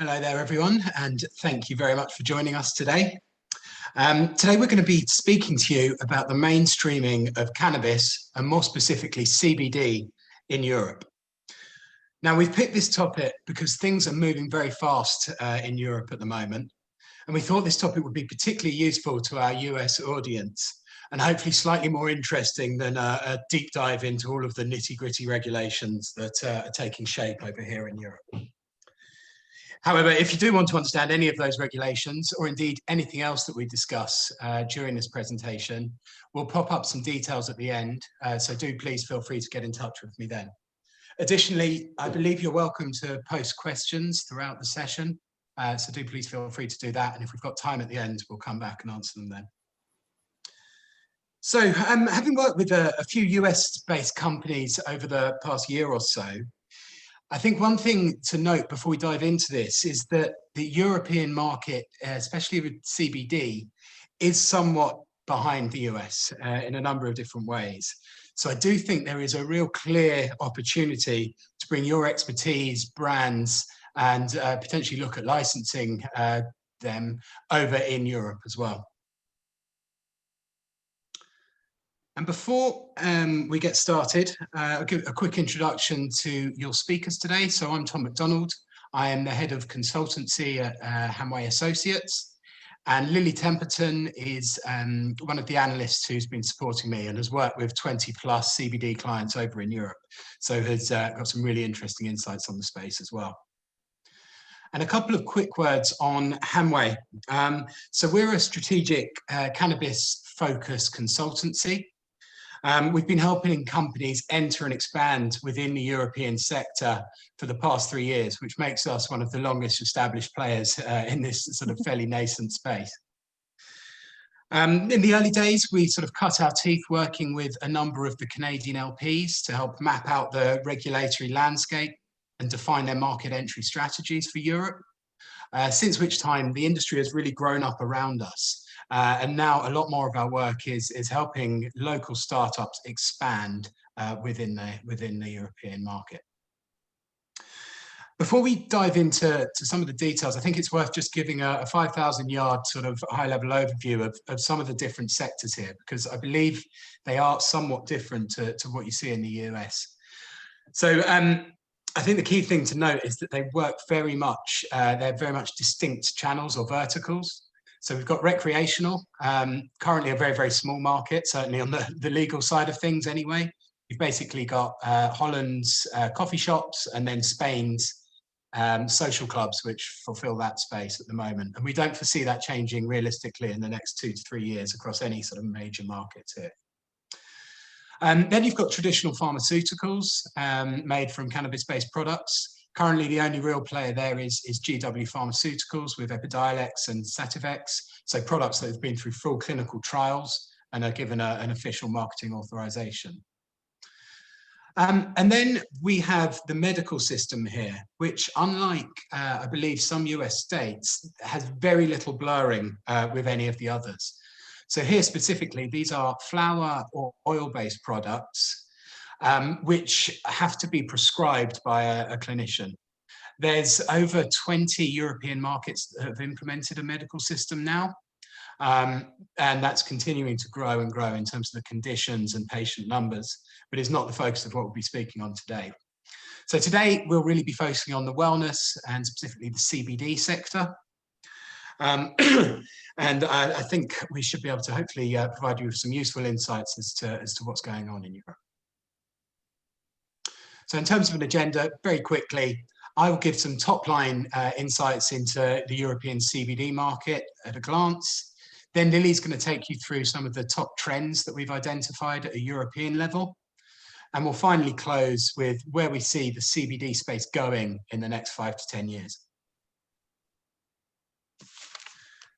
Hello there, everyone, and thank you very much for joining us today. Today, we're going to be speaking to you about the mainstreaming of cannabis, and more specifically CBD, in Europe. Now, we've picked this topic because things are moving very fast in Europe at the moment, and we thought this topic would be particularly useful to our US audience, and hopefully slightly more interesting than a deep dive into all of the nitty-gritty regulations that are taking shape over here in Europe. However, if you do want to understand any of those regulations, or indeed anything else that we discuss during this presentation, we'll pop up some details at the end, so do please feel free to get in touch with me then. Additionally, I believe you're welcome to post questions throughout the session, so do please feel free to do that, and if we've got time at the end, we'll come back and answer them then. So, having worked with a few US-based companies over the past year or so, I think one thing to note before we dive into this is that the European market, especially with CBD, is somewhat behind the US in a number of different ways. So I do think there is a real clear opportunity to bring your expertise, brands, and potentially look at licensing them over in Europe as well. And before we get started, I'll give a quick introduction to your speakers today. So I'm Tom McDonald. I am the head of consultancy at Hanway Associates. And Lily Temperton is one of the analysts who's been supporting me and has worked with 20 plus CBD clients over in Europe. So has got some really interesting insights on the space as well. And a couple of quick words on Hanway. So we're a strategic cannabis-focused consultancy. We've been helping companies enter and expand within the European sector for the past 3 years, which makes us one of the longest established players in this sort of fairly nascent space. In the early days, we sort of cut our teeth working with a number of the Canadian LPs to help map out the regulatory landscape and define their market entry strategies for Europe, since which time the industry has really grown up around us. And now a lot more of our work is helping local startups expand within the European market. Before we dive into some of the details, I think it's worth just giving a 5,000-yard sort of high-level overview of some of the different sectors here, because I believe they are somewhat different to what you see in the US. So I think the key thing to note is that they work very much, they're very much distinct channels or verticals. So we've got recreational, currently a very, very small market, certainly on the legal side of things anyway. You've basically got Holland's coffee shops and then Spain's social clubs, which fulfill that space at the moment. And we don't foresee that changing realistically in the next 2 to 3 years across any sort of major markets here. Then you've got traditional pharmaceuticals made from cannabis-based products. Currently, the only real player there is GW Pharmaceuticals with Epidiolex and Sativex, so products that have been through full clinical trials and are given an official marketing authorization. And then we have the medical system here, which unlike, I believe, some US states, has very little blurring with any of the others. So here specifically, these are flower or oil-based products which have to be prescribed by a clinician. There's over 20 European markets that have implemented a medical system now, and that's continuing to grow and grow in terms of the conditions and patient numbers, but it's not the focus of what we'll be speaking on today. So today, we'll really be focusing on the wellness and specifically the CBD sector. And I think we should be able to hopefully provide you with some useful insights as to what's going on in Europe. So in terms of an agenda, very quickly, I will give some top-line insights into the European CBD market at a glance. Then Lily's going to take you through some of the top trends that we've identified at a European level. And we'll finally close with where we see the CBD space going in the next 5 to 10 years.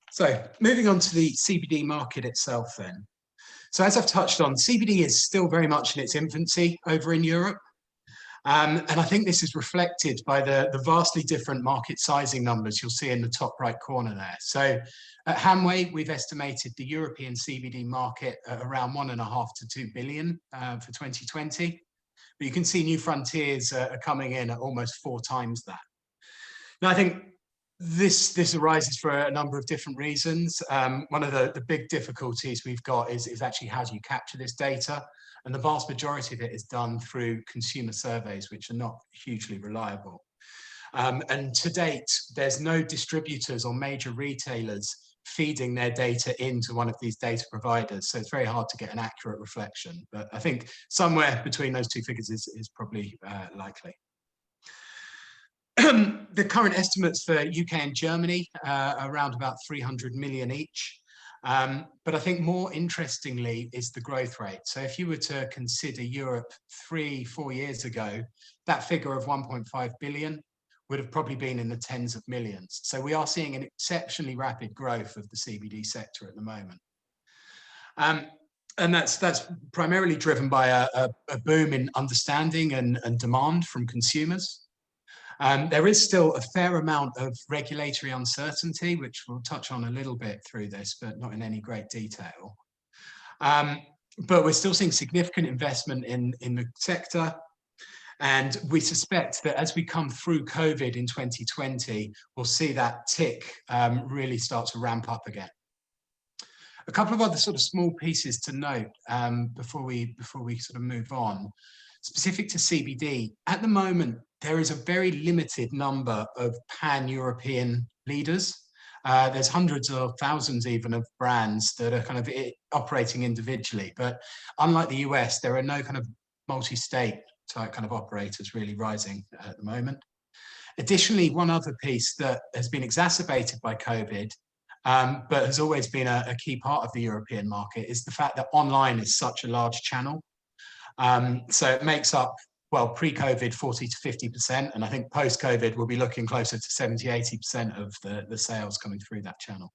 So moving on to the CBD market itself then. So as I've touched on, CBD is still very much in its infancy over in Europe. And I think this is reflected by the vastly different market sizing numbers you'll see in the top right corner there. So at Hanway, we've estimated the European CBD market at around 1.5 to 2 billion for 2020. But you can see new frontiers are coming in at almost 4 times that. Now, I think This arises for a number of different reasons. One of the big difficulties we've got is actually how do you capture this data? And the vast majority of it is done through consumer surveys, which are not hugely reliable. And to date, there's no distributors or major retailers feeding their data into one of these data providers. So it's very hard to get an accurate reflection. But I think somewhere between those two figures is probably likely. The current estimates for UK and Germany are around about 300 million each. But I think more interestingly is the growth rate. So if you were to consider Europe 3-4 years ago, that figure of 1.5 billion would have probably been in the tens of millions. So we are seeing an exceptionally rapid growth of the CBD sector at the moment. And that's primarily driven by a boom in understanding and demand from consumers. There is still a fair amount of regulatory uncertainty, which we'll touch on a little bit through this, but not in any great detail. But we're still seeing significant investment in the sector. And we suspect that as we come through COVID in 2020, we'll see that tick really start to ramp up again. A couple of other sort of small pieces to note before we sort of move on. Specific to CBD, at the moment, there is a very limited number of pan-European leaders. There's hundreds of thousands even of brands that are kind of operating individually. But unlike the US, there are no kind of multi-state type kind of operators really rising at the moment. Additionally, one other piece that has been exacerbated by COVID, but has always been a key part of the European market, is the fact that online is such a large channel. So it makes up, well, pre-COVID 40 to 50%, and I think post-COVID we'll be looking closer to 70-80% of the sales coming through that channel.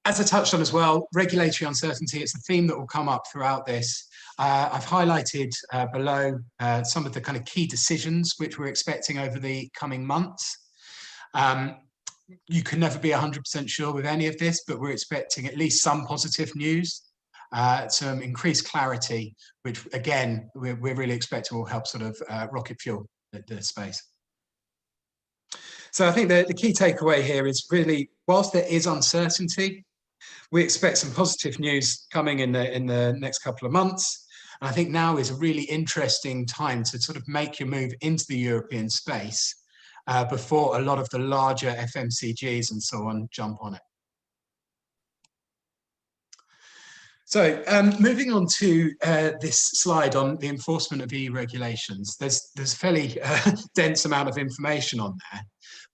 As I touched on as well, regulatory uncertainty, it's a theme that will come up throughout this. I've highlighted below some of the kind of key decisions which we're expecting over the coming months. You can never be 100% sure with any of this, but we're expecting at least some positive news, some increased clarity, which again, we're really expecting will help sort of rocket fuel the space. So I think the key takeaway here is really, whilst there is uncertainty, we expect some positive news coming in the next couple of months. And I think now is a really interesting time to sort of make your move into the European space before a lot of the larger FMCGs and so on jump on it. So moving on to this slide on the enforcement of EU regulations, there's a fairly dense amount of information on there.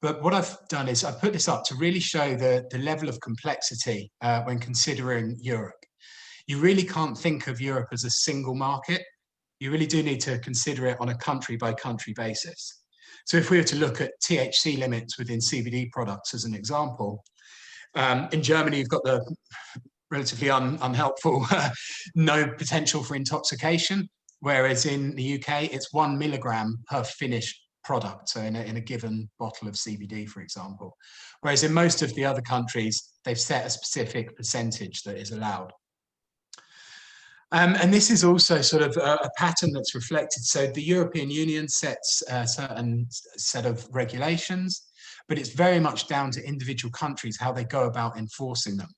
But what I've done is I've put this up to really show the level of complexity when considering Europe. You really can't think of Europe as a single market. You really do need to consider it on a country-by-country basis. So if we were to look at THC limits within CBD products as an example, in Germany, you've got the relatively unhelpful no potential for intoxication, whereas in the UK, it's 1 milligram per finished product, so in a given bottle of CBD, for example. Whereas in most of the other countries, they've set a specific percentage that is allowed. And this is also sort of a pattern that's reflected. So the European Union sets a certain set of regulations, but it's very much down to individual countries how they go about enforcing them.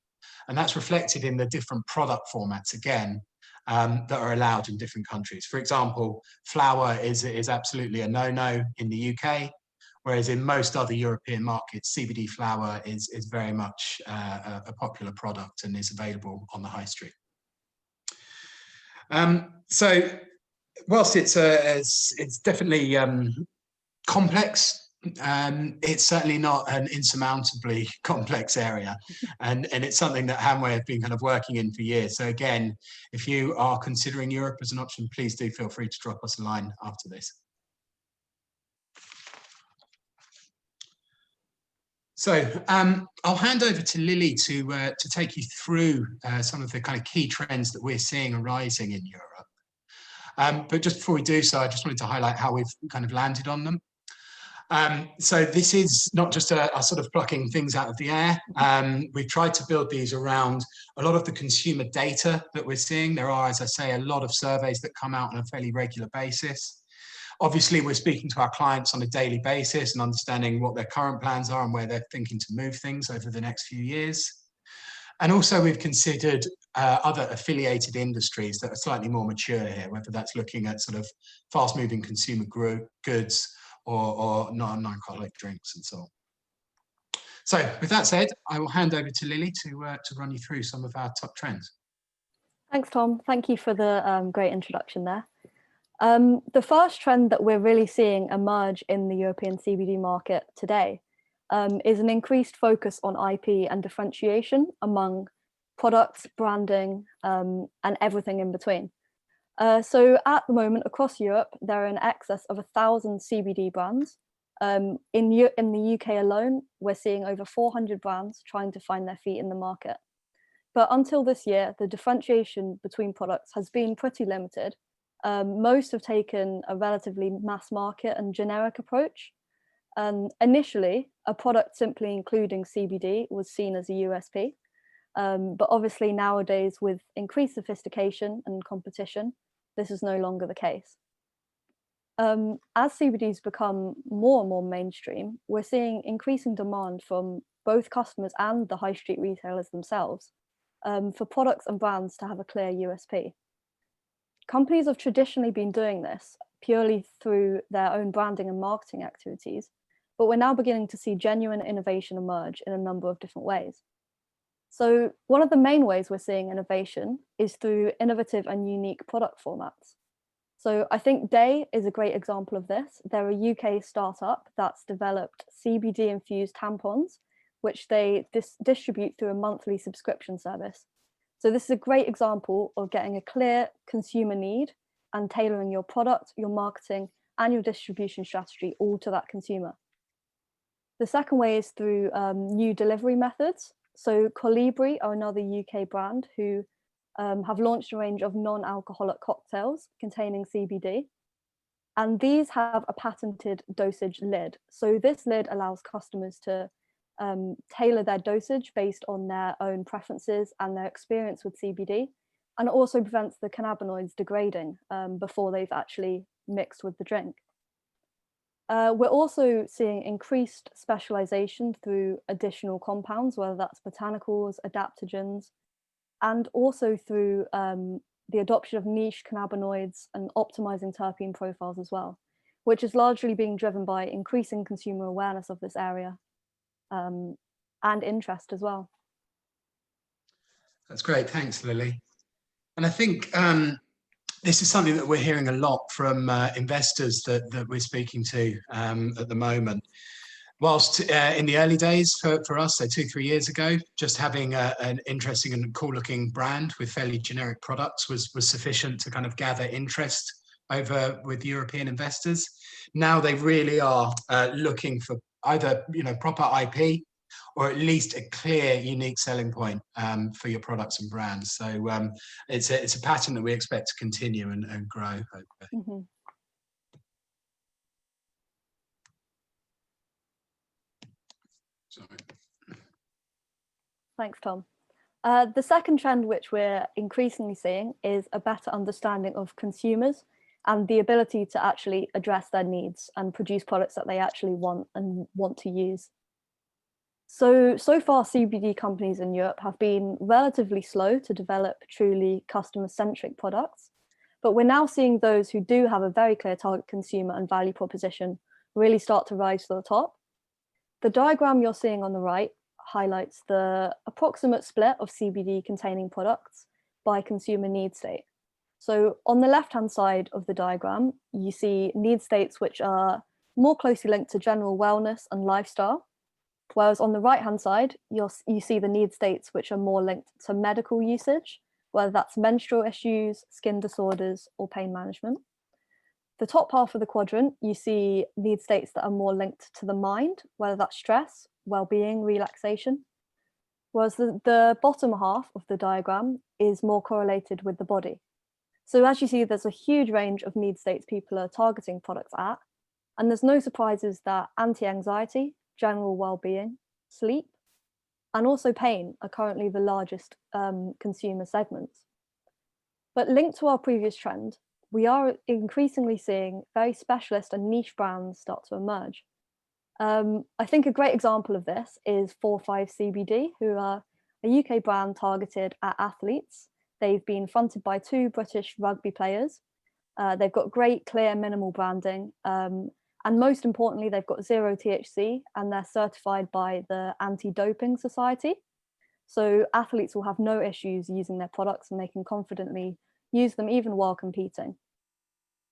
And that's reflected in the different product formats, again, that are allowed in different countries. For example, flour is absolutely a no-no in the UK, whereas in most other European markets, CBD flour is very much a popular product and is available on the high street. So whilst it's definitely complex, it's certainly not an insurmountably complex area, and it's something that Hanway have been kind of working in for years. So again, if you are considering Europe as an option, please do feel free to drop us a line after this. So I'll hand over to Lily to take you through some of the kind of key trends that we're seeing arising in Europe. But just before we do so, I just wanted to highlight how we've kind of landed on them. So this is not just a sort of plucking things out of the air. We've tried to build these around a lot of the consumer data that we're seeing. There are, as I say, a lot of surveys that come out on a fairly regular basis. Obviously, we're speaking to our clients on a daily basis and understanding what their current plans are and where they're thinking to move things over the next few years. And also we've considered other affiliated industries that are slightly more mature here, whether that's looking at sort of fast-moving consumer goods or non-alcoholic drinks and so on. So with that said, I will hand over to Lily to run you through some of our top trends. Thanks, Tom. Thank you for the great introduction there. The first trend that we're really seeing emerge in the European CBD market today is an increased focus on IP and differentiation among products, branding, and everything in between. So at the moment, across Europe, there are in excess of 1,000 CBD brands. In the UK alone, we're seeing over 400 brands trying to find their feet in the market. But until this year, the differentiation between products has been pretty limited. Most have taken a relatively mass market and generic approach. Initially, a product simply including CBD was seen as a USP. But obviously nowadays, with increased sophistication and competition, this is no longer the case. As CBDs become more and more mainstream, we're seeing increasing demand from both customers and the high street retailers themselves for products and brands to have a clear USP. Companies have traditionally been doing this purely through their own branding and marketing activities, but we're now beginning to see genuine innovation emerge in a number of different ways. So one of the main ways we're seeing innovation is through innovative and unique product formats. So I think Day is a great example of this. They're a UK startup that's developed CBD-infused tampons, which they distribute through a monthly subscription service. So this is a great example of getting a clear consumer need and tailoring your product, your marketing, and your distribution strategy all to that consumer. The second way is through new delivery methods. So Colibri are another UK brand who have launched a range of non-alcoholic cocktails containing CBD. And these have a patented dosage lid. So this lid allows customers to tailor their dosage based on their own preferences and their experience with CBD. And it also prevents the cannabinoids degrading before they've actually mixed with the drink. We're also seeing increased specialization through additional compounds, whether that's botanicals, adaptogens, and also through the adoption of niche cannabinoids and optimizing terpene profiles as well, which is largely being driven by increasing consumer awareness of this area and interest as well. That's great. Thanks, Lily. And I think this is something that we're hearing a lot from investors that we're speaking to at the moment. Whilst in the early days for us, so 2-3 years ago, just having an interesting and cool looking brand with fairly generic products was sufficient to kind of gather interest over with European investors. Now they really are looking for either proper IP or at least a clear, unique selling point for your products and brands. So it's a pattern that we expect to continue and grow. Mm-hmm. Sorry. Thanks, Tom. The second trend which we're increasingly seeing is a better understanding of consumers and the ability to actually address their needs and produce products that they actually want to use. So far, CBD companies in Europe have been relatively slow to develop truly customer-centric products, but we're now seeing those who do have a very clear target consumer and value proposition really start to rise to the top. The diagram you're seeing on the right highlights the approximate split of CBD containing products by consumer need state. So on the left-hand side of the diagram, you see need states which are more closely linked to general wellness and lifestyle, whereas on the right-hand side, you see the need states which are more linked to medical usage, whether that's menstrual issues, skin disorders, or pain management. The top half of the quadrant, you see need states that are more linked to the mind, whether that's stress, well-being, relaxation, whereas the bottom half of the diagram is more correlated with the body. So as you see, there's a huge range of need states people are targeting products at, and there's no surprises that anti-anxiety, general well-being, sleep, and also pain are currently the largest consumer segments. But linked to our previous trend, we are increasingly seeing very specialist and niche brands start to emerge. I think a great example of this is 45 CBD, who are a UK brand targeted at athletes. They've been fronted by two British rugby players. They've got great, clear, minimal branding. And most importantly, they've got zero THC and they're certified by the Anti-Doping Society. So athletes will have no issues using their products and they can confidently use them even while competing.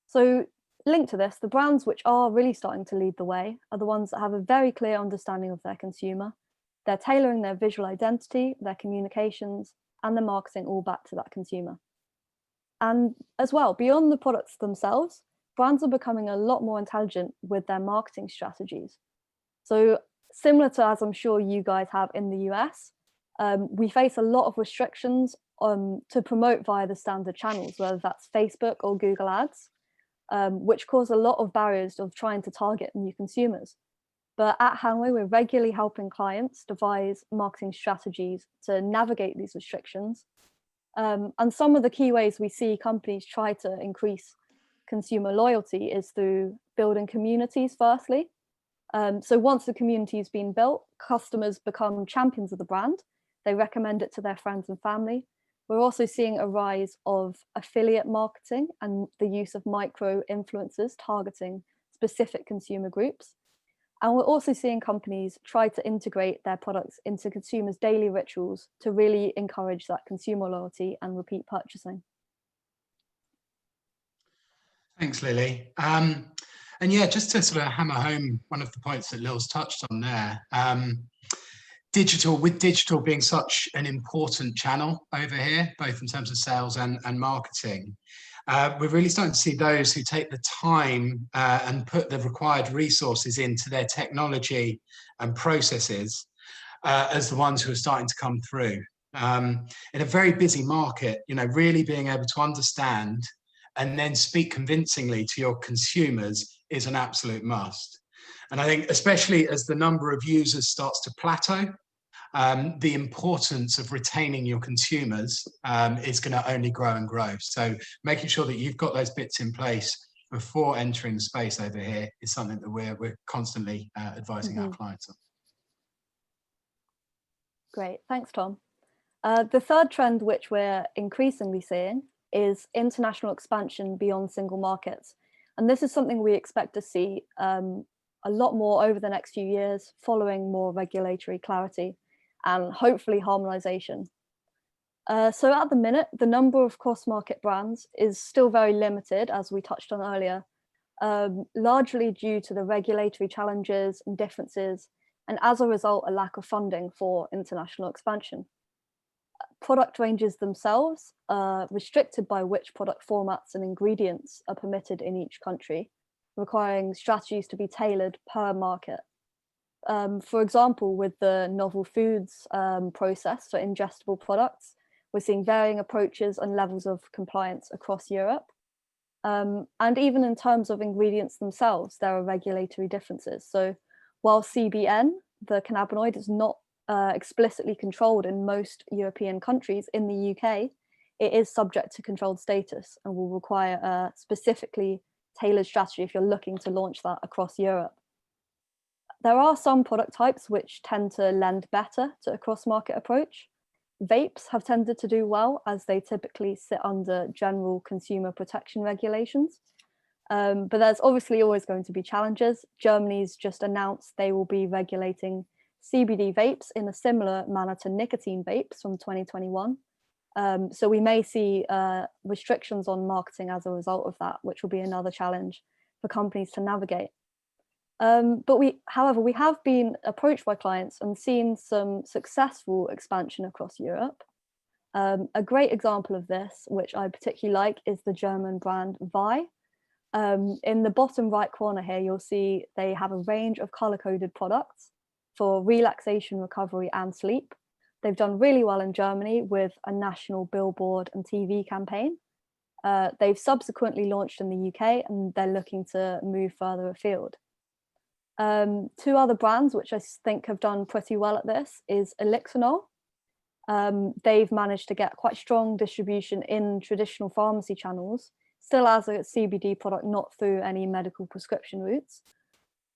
So linked to this, the brands which are really starting to lead the way are the ones that have a very clear understanding of their consumer. They're tailoring their visual identity, their communications, and their marketing all back to that consumer. And as well, beyond the products themselves, brands are becoming a lot more intelligent with their marketing strategies. So similar to, as I'm sure you guys have in the US, we face a lot of restrictions to promote via the standard channels, whether that's Facebook or Google Ads, which cause a lot of barriers of trying to target new consumers. But at Hanway, we're regularly helping clients devise marketing strategies to navigate these restrictions. And some of the key ways we see companies try to increase consumer loyalty is through building communities, firstly. So once the community has been built, customers become champions of the brand. They recommend it to their friends and family. We're also seeing a rise of affiliate marketing and the use of micro influencers targeting specific consumer groups. And we're also seeing companies try to integrate their products into consumers' daily rituals to really encourage that consumer loyalty and repeat purchasing. Thanks, Lily. And yeah, just to sort of hammer home one of the points that Lil's touched on there, digital being such an important channel over here, both in terms of sales and marketing, we're really starting to see those who take the time and put the required resources into their technology and processes as the ones who are starting to come through. In a very busy market, really being able to understand and then speak convincingly to your consumers is an absolute must. And I think especially as the number of users starts to plateau, the importance of retaining your consumers is going to only grow and grow. So making sure that you've got those bits in place before entering the space over here is something that we're constantly advising our clients on. Great, thanks, Tom. The third trend which we're increasingly seeing is international expansion beyond single markets. And this is something we expect to see a lot more over the next few years, following more regulatory clarity and hopefully harmonization. So at the minute, the number of cross-market brands is still very limited, as we touched on earlier, largely due to the regulatory challenges and differences, and as a result, a lack of funding for international expansion. Product ranges themselves are restricted by which product formats and ingredients are permitted in each country, requiring strategies to be tailored per market. For example, with the novel foods process for ingestible products, we're seeing varying approaches and levels of compliance across Europe. And even in terms of ingredients themselves, there are regulatory differences. So while CBN, the cannabinoid, is not explicitly controlled in most European countries, in the UK, it is subject to controlled status and will require a specifically tailored strategy if you're looking to launch that across Europe. There are some product types which tend to lend better to a cross-market approach. Vapes have tended to do well as they typically sit under general consumer protection regulations. But there's obviously always going to be challenges. Germany's just announced they will be regulating CBD vapes in a similar manner to nicotine vapes from 2021. So we may see restrictions on marketing as a result of that, which will be another challenge for companies to navigate. But however, we have been approached by clients and seen some successful expansion across Europe. A great example of this, which I particularly like, is the German brand Vi. In the bottom right corner here, you'll see they have a range of color-coded products for relaxation, recovery, and sleep. They've done really well in Germany with a national billboard and TV campaign. They've subsequently launched in the UK and they're looking to move further afield. Two other brands which I think have done pretty well at this is Elixinol. They've managed to get quite strong distribution in traditional pharmacy channels still as a CBD product, not through any medical prescription routes.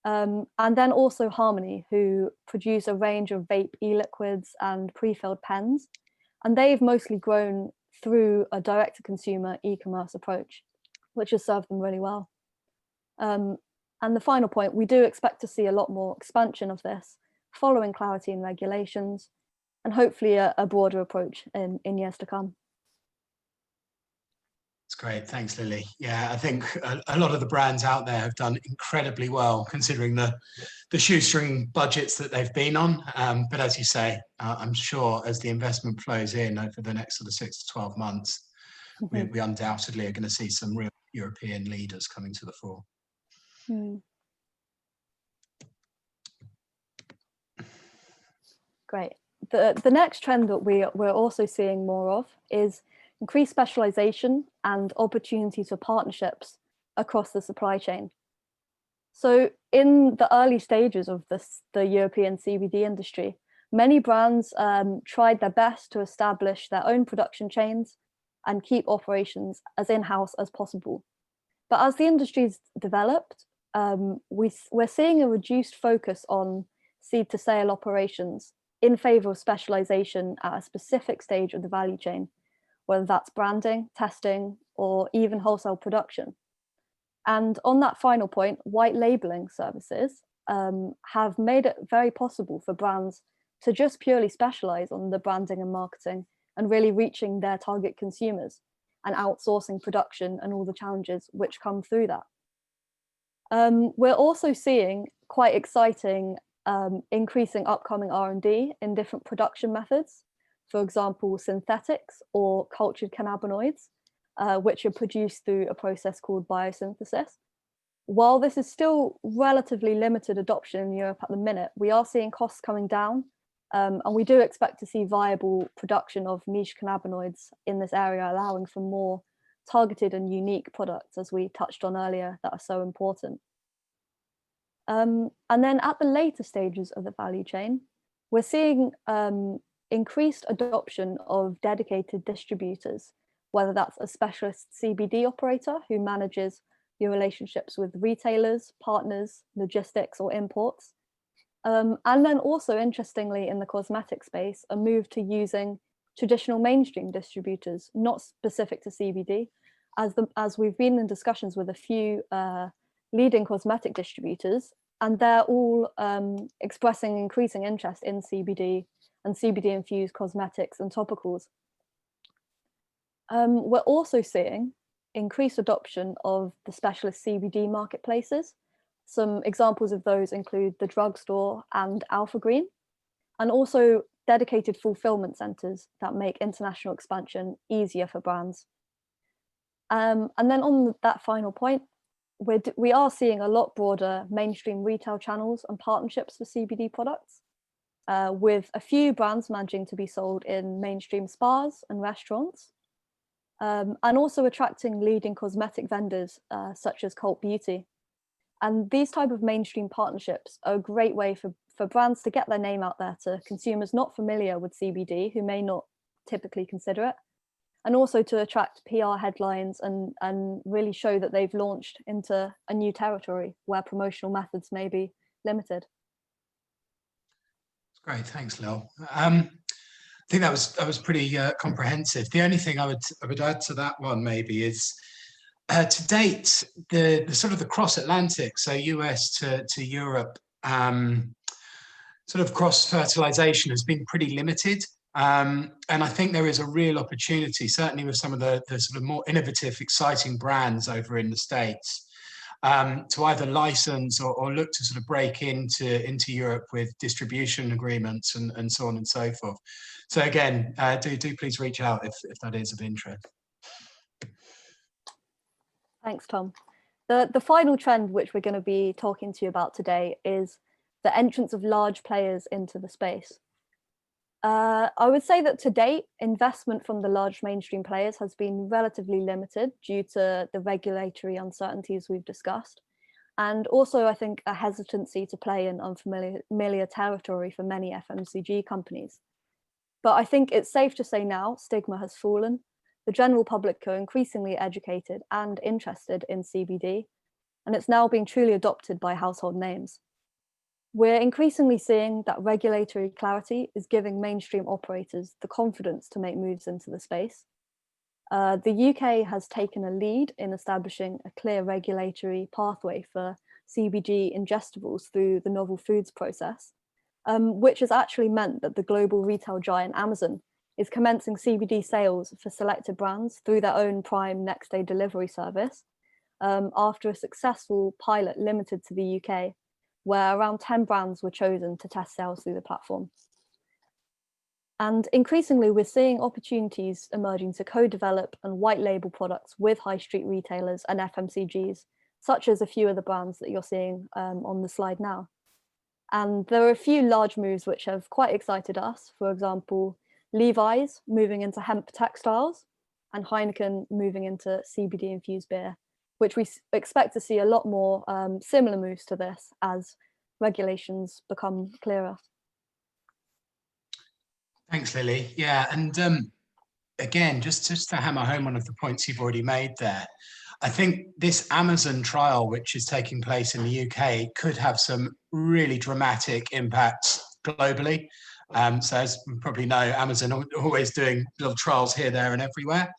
And then also Harmony, who produce a range of vape e-liquids and pre-filled pens. And they've mostly grown through a direct-to-consumer e-commerce approach, which has served them really well. And the final point, we do expect to see a lot more expansion of this following clarity in regulations, and hopefully a broader approach in years to come. That's great. Thanks, Lily. Yeah, I think a lot of the brands out there have done incredibly well considering the shoestring budgets that they've been on. But as you say, I'm sure as the investment flows in over the next sort of 6 to 12 months, we undoubtedly are going to see some real European leaders coming to the fore. Great. The next trend that we're also seeing more of is increased specialization and opportunities for partnerships across the supply chain. So in the early stages of the European CBD industry, many brands tried their best to establish their own production chains and keep operations as in-house as possible. But as the industry's developed, we're seeing a reduced focus on seed to sale operations in favor of specialization at a specific stage of the value chain, whether that's branding, testing, or even wholesale production. And on that final point, white labeling services have made it very possible for brands to just purely specialize on the branding and marketing and really reaching their target consumers and outsourcing production and all the challenges which come through that. We're also seeing quite exciting increasing upcoming R&D in different production methods, for example, synthetics or cultured cannabinoids, which are produced through a process called biosynthesis. While this is still relatively limited adoption in Europe at the minute, we are seeing costs coming down, and we do expect to see viable production of niche cannabinoids in this area, allowing for more targeted and unique products, as we touched on earlier, that are so important. And then at the later stages of the value chain, we're seeing increased adoption of dedicated distributors, whether that's a specialist CBD operator who manages your relationships with retailers, partners, logistics, or imports. And then also, interestingly, in the cosmetic space, a move to using traditional mainstream distributors, not specific to CBD, as we've been in discussions with a few leading cosmetic distributors, and they're all expressing increasing interest in CBD and CBD-infused cosmetics and topicals. We're also seeing increased adoption of the specialist CBD marketplaces. Some examples of those include the drugstore and Alpha Green, and also dedicated fulfillment centers that make international expansion easier for brands. And then on that final point, we are seeing a lot broader mainstream retail channels and partnerships for CBD products, with a few brands managing to be sold in mainstream spas and restaurants, and also attracting leading cosmetic vendors such as Cult Beauty. And these type of mainstream partnerships are a great way for brands to get their name out there to consumers not familiar with CBD, who may not typically consider it, and also to attract PR headlines and really show that they've launched into a new territory where promotional methods may be limited. Great, thanks, Lil. I think that was pretty comprehensive. The only thing I would add to that one maybe is, to date, the sort of the cross-Atlantic, so US to Europe, sort of cross-fertilization has been pretty limited. And I think there is a real opportunity, certainly with some of the sort of more innovative, exciting brands over in the States, to either license or look to sort of break into Europe with distribution agreements and so on and so forth. So again, do please reach out if that is of interest. Thanks, Tom. The final trend which we're going to be talking to you about today is the entrance of large players into the space. I would say that to date, investment from the large mainstream players has been relatively limited due to the regulatory uncertainties we've discussed. And also, I think, a hesitancy to play in unfamiliar territory for many FMCG companies. But I think it's safe to say now, stigma has fallen. the general public are increasingly educated and interested in CBD, and it's now being truly adopted by household names. We're increasingly seeing that regulatory clarity is giving mainstream operators the confidence to make moves into the space. The UK has taken a lead in establishing a clear regulatory pathway for CBD ingestibles through the novel foods process, which has actually meant that the global retail giant Amazon is commencing CBD sales for selected brands through their own Prime next day delivery service, after a successful pilot limited to the UK, where around 10 brands were chosen to test sales through the platform. And increasingly, we're seeing opportunities emerging to co-develop and white label products with high street retailers and FMCGs, such as a few of the brands that you're seeing on the slide now. And there are a few large moves which have quite excited us. For example, Levi's moving into hemp textiles and Heineken moving into CBD infused beer, which we expect to see a lot more similar moves to this as regulations become clearer. Thanks, Lily. Yeah, and again, just to hammer home one of the points you've already made there, I think this Amazon trial, which is taking place in the UK, could have some really dramatic impacts globally. So as you probably know, Amazon are always doing little trials here, there, and everywhere.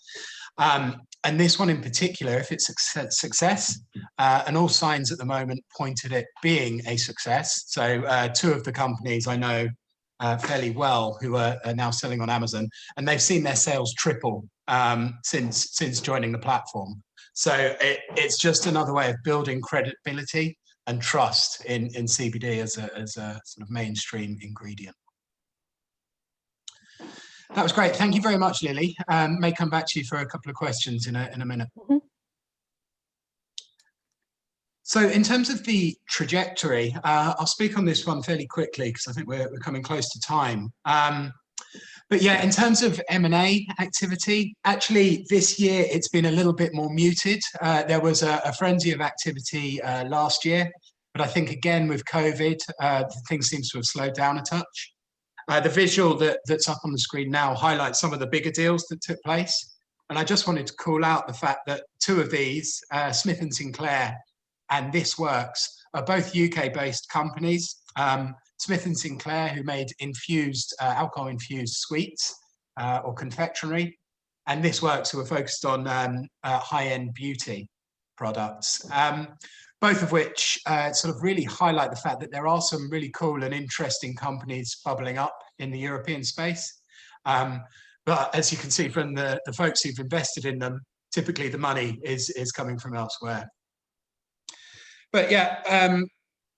And this one in particular, if it's a success, and all signs at the moment point at it being a success. So two of the companies I know fairly well who are now selling on Amazon, and they've seen their sales triple since joining the platform. So it's just another way of building credibility and trust in CBD as a sort of mainstream ingredient. That was great. Thank you very much, Lily. May come back to you for a couple of questions in a minute. Mm-hmm. So in terms of the trajectory, I'll speak on this one fairly quickly because I think we're coming close to time. But yeah, in terms of M&A activity, actually this year it's been a little bit more muted. There was a frenzy of activity last year, but I think again with COVID, things seem to have slowed down a touch. The visual that's up on the screen now highlights some of the bigger deals that took place. And I just wanted to call out the fact that two of these, Smith & Sinclair and This Works, are both UK-based companies. Smith & Sinclair, who made alcohol-infused sweets or confectionery, and This Works, who are focused on high-end beauty products. Both of which sort of really highlight the fact that there are some really cool and interesting companies bubbling up in the European space. But as you can see from the folks who've invested in them, typically the money is coming from elsewhere. But yeah,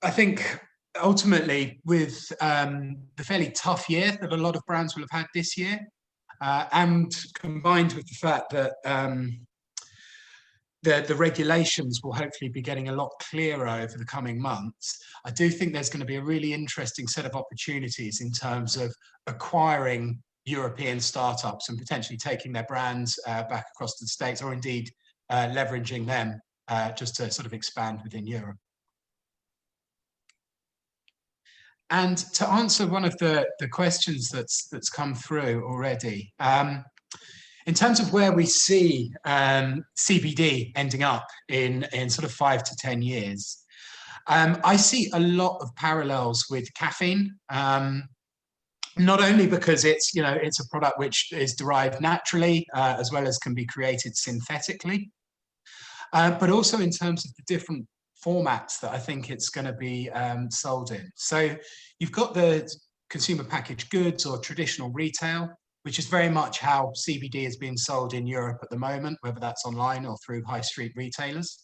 I think ultimately with the fairly tough year that a lot of brands will have had this year, and combined with the fact that the regulations will hopefully be getting a lot clearer over the coming months, I do think there's going to be a really interesting set of opportunities in terms of acquiring European startups and potentially taking their brands back across to the States, or indeed leveraging them just to sort of expand within Europe. And to answer one of the questions that's come through already, in terms of where we see CBD ending up in sort of 5 to 10 years, I see a lot of parallels with caffeine. Not only because it's a product which is derived naturally, as well as can be created synthetically, but also in terms of the different formats that I think it's going to be sold in. So you've got the consumer packaged goods or traditional retail, which is very much how CBD is being sold in Europe at the moment, whether that's online or through high street retailers.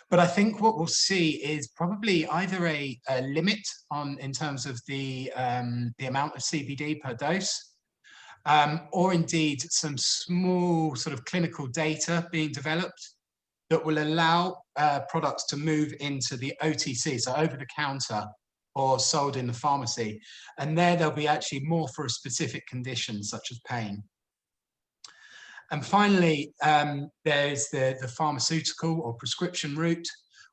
But I think what we'll see is probably either a limit in terms of the amount of CBD per dose, or indeed some small sort of clinical data being developed that will allow products to move into the OTC, so over the counter, or sold in the pharmacy. And there they'll be actually more for a specific condition, such as pain. And finally, there's the pharmaceutical or prescription route,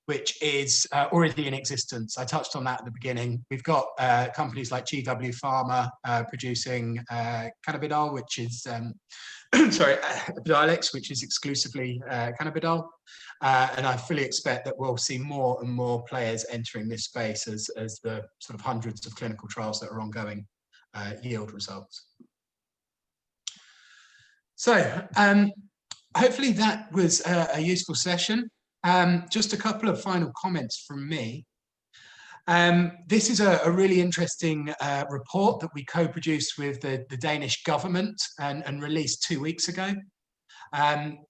which is already in existence. I touched on that at the beginning. We've got companies like GW Pharma producing cannabidiol, which is, sorry, Epidiolex, which is exclusively cannabidiol. And I fully expect that we'll see more and more players entering this space as the sort of hundreds of clinical trials that are ongoing yield results. So hopefully that was a useful session. Just a couple of final comments from me. This is a really interesting report that we co-produced with the Danish government and released 2 weeks ago.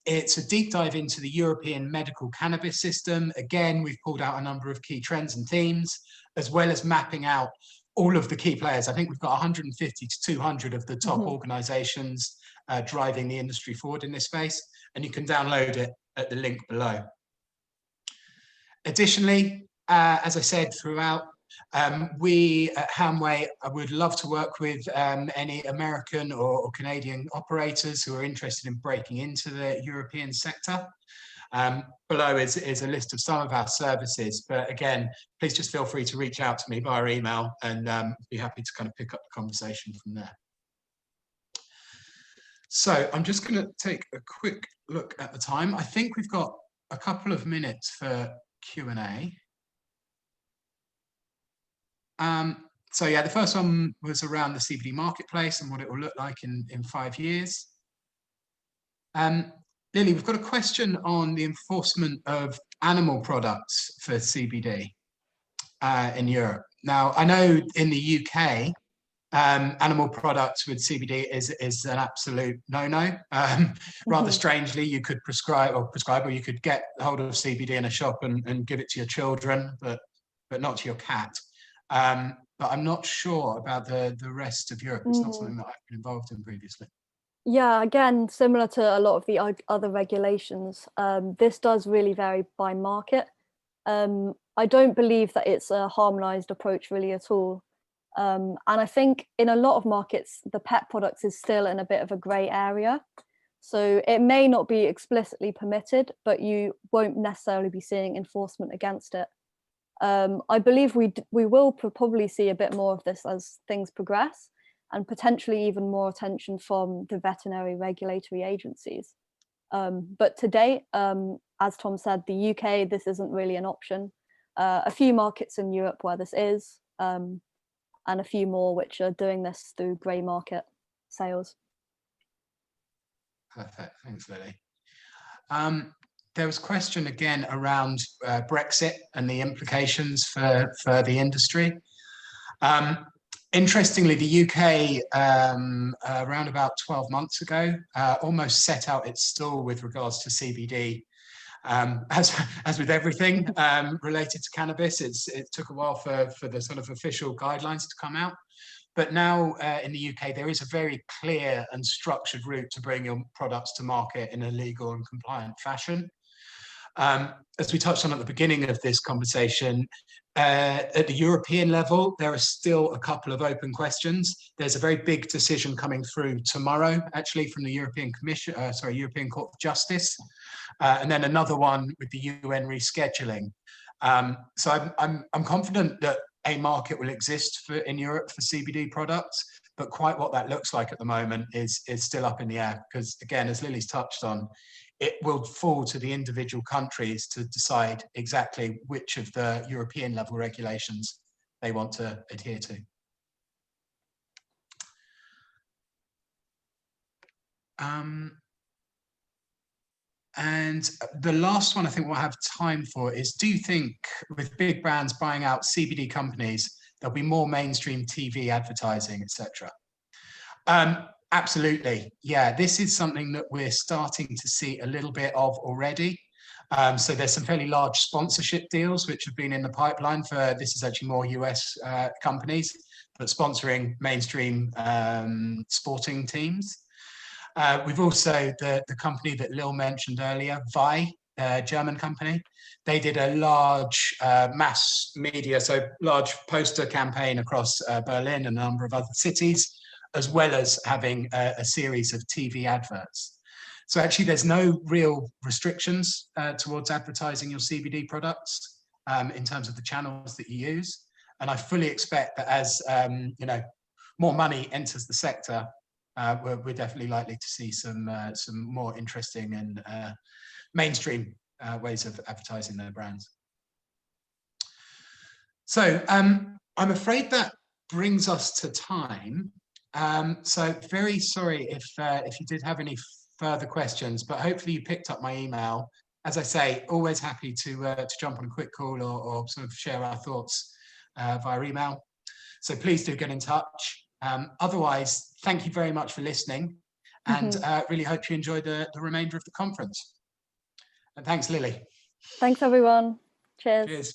It's a deep dive into the European medical cannabis system. Again, we've pulled out a number of key trends and themes, as well as mapping out all of the key players. I think we've got 150 to 200 of the top organizations driving the industry forward in this space, and you can download it at the link below. Additionally, as I said throughout, we at Hanway would love to work with any American or Canadian operators who are interested in breaking into the European sector. Below is a list of some of our services, but again, please just feel free to reach out to me via email, and be happy to kind of pick up the conversation from there. So I'm just going to take a quick look at the time. I think we've got a couple of minutes for Q&A. So yeah, the first one was around the CBD marketplace and what it will look like in 5 years. Lily, we've got a question on the enforcement of animal products for CBD in Europe. Now, I know in the UK, animal products with CBD is an absolute no-no. Rather strangely, you could prescribe or you could get hold of CBD in a shop and give it to your children, but not to your cat. But I'm not sure about the rest of Europe. It's not something that I've been involved in previously. Yeah, again, similar to a lot of the other regulations, this does really vary by market. I don't believe that it's a harmonized approach really at all. And I think in a lot of markets, the pet products is still in a bit of a grey area. So it may not be explicitly permitted, but you won't necessarily be seeing enforcement against it. I believe we will probably see a bit more of this as things progress, and potentially even more attention from the veterinary regulatory agencies. But to date, as Tom said, the UK, this isn't really an option. A few markets in Europe where this is, and a few more which are doing this through grey market sales. Perfect, thanks, Lily. There was a question again around Brexit and the implications for the industry. Interestingly, the UK, around about 12 months ago, almost set out its stall with regards to CBD. As with everything related to cannabis, it took a while for the sort of official guidelines to come out. But now in the UK, there is a very clear and structured route to bring your products to market in a legal and compliant fashion. As we touched on at the beginning of this conversation, at the European level, there are still a couple of open questions. There's a very big decision coming through tomorrow, actually, from the European Court of Justice, and then another one with the UN rescheduling. So I'm confident that a market will exist in Europe for CBD products, but quite what that looks like at the moment is still up in the air, because again, as Lily's touched on, it will fall to the individual countries to decide exactly which of the European level regulations they want to adhere to. And the last one I think we'll have time for is, do you think with big brands buying out CBD companies, there'll be more mainstream TV advertising, etc.? Absolutely. Yeah, this is something that we're starting to see a little bit of already. So there's some fairly large sponsorship deals which have been in the pipeline for, this is actually more US companies, but sponsoring mainstream sporting teams. We've also, the company that Lil mentioned earlier, Vi, German company, they did a large mass media, so large poster campaign across Berlin and a number of other cities, as well as having a series of TV adverts. So actually, there's no real restrictions towards advertising your CBD products in terms of the channels that you use. And I fully expect that as more money enters the sector, we're definitely likely to see some more interesting and mainstream ways of advertising their brands. So I'm afraid that brings us to time. So very sorry if you did have any further questions, but hopefully you picked up my email. As I say, always happy to jump on a quick call or sort of share our thoughts via email. So please do get in touch. Otherwise, thank you very much for listening, and really hope you enjoy the remainder of the conference. And thanks, Lily. Thanks, everyone. Cheers. Cheers.